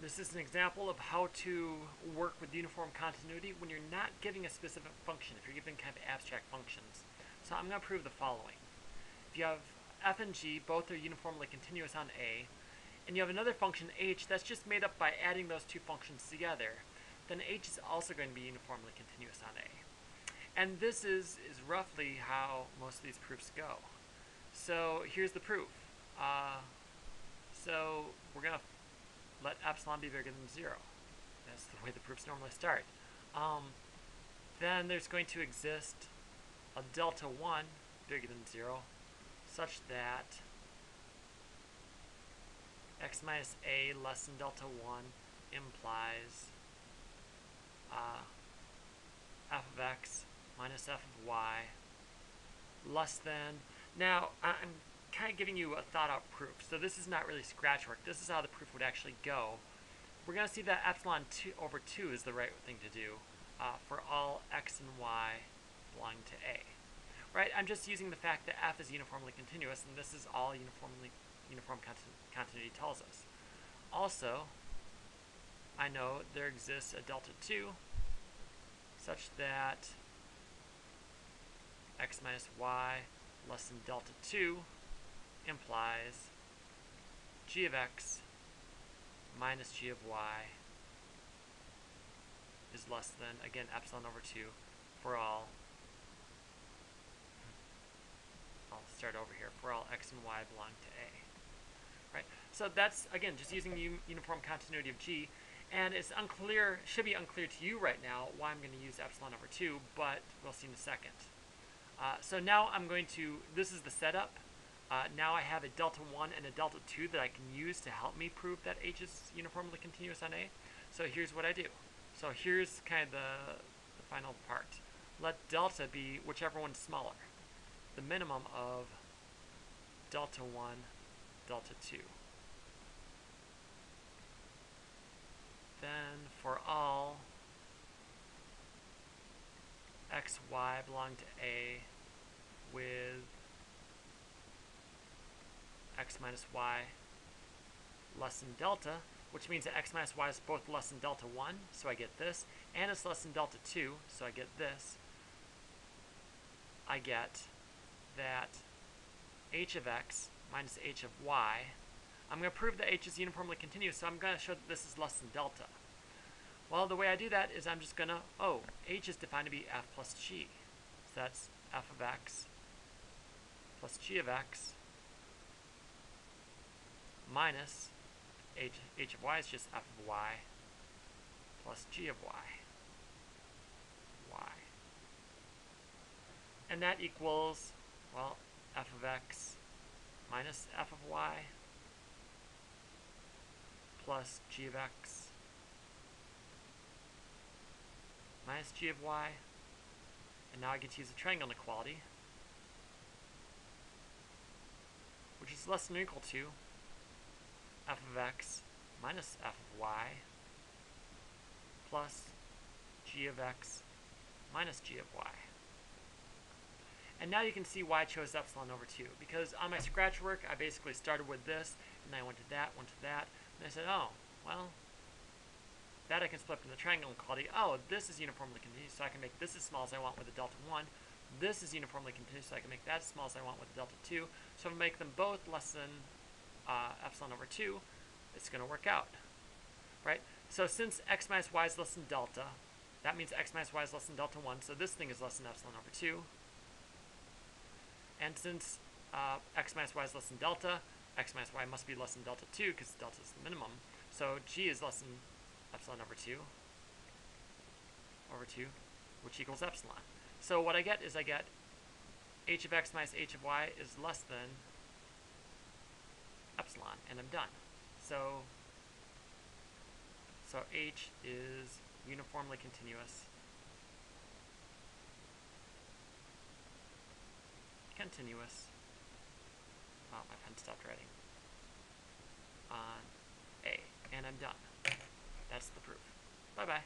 This is an example of how to work with uniform continuity when you're not giving a specific function, if you're giving kind of abstract functions. So I'm going to prove the following. If you have f and g, both are uniformly continuous on A, and you have another function h that's just made up by adding those two functions together, then h is also going to be uniformly continuous on A. And this is roughly how most of these proofs go. So here's the proof. So we're going to let epsilon be bigger than 0. That's the way the proofs normally start. Then there's going to exist a delta 1 bigger than 0 such that x minus a less than delta 1 implies f of x minus f of y less than. Now, I'm kind of giving you a thought-out proof, so this is not really scratch work. This is how the proof would actually go. We're going to see that epsilon 2 over 2 is the right thing to do for all x and y belonging to A. Right? I'm just using the fact that f is uniformly continuous, and this is all uniform continuity tells us. Also, I know there exists a delta 2 such that x minus y less than delta 2 implies g of x minus g of y is less than, again, epsilon over 2 for all, I'll start over here, for all x and y belong to A. Right? So that's, again, just using the uniform continuity of G, and it's unclear, should be unclear to you right now why I'm going to use epsilon over 2, but we'll see in a second. So now I'm going to, this is the setup. Now I have a delta 1 and a delta 2 that I can use to help me prove that H is uniformly continuous on A. So here's what I do. So here's kind of the final part. Let delta be whichever one's smaller. The minimum of delta 1, delta 2. Then for all x, y belong to A with x minus y less than delta, which means that x minus y is both less than delta 1, so I get this, and it's less than delta 2, so I get this. I get that h of x minus h of y. I'm going to prove that h is uniformly continuous, so I'm going to show that this is less than delta. Well, the way I do that is I'm just going to, h is defined to be f plus g. So that's f of x plus g of x minus h of y is just f of y plus g of y. And that equals, well, f of x minus f of y plus g of x minus g of y. And now I get to use the triangle inequality, which is less than or equal to f of x minus f of y plus g of x minus g of y. And now you can see why I chose epsilon over 2, because on my scratch work I basically started with this, and then I went to that, and I said, oh, well, that I can split from the triangle inequality. Oh, this is uniformly continuous, so I can make this as small as I want with a delta 1. This is uniformly continuous, so I can make that as small as I want with a delta 2. So if I make them both less than epsilon over 2, it's going to work out, right? So since x minus y is less than delta, that means x minus y is less than delta 1, so this thing is less than epsilon over 2. And since x minus y is less than delta, x minus y must be less than delta 2 because delta is the minimum. So g is less than epsilon over 2, which equals epsilon. So what I get is I get h of x minus h of y is less than epsilon, and I'm done. So h is uniformly continuous. Oh, my pen stopped writing. On A, and I'm done. That's the proof. Bye-bye.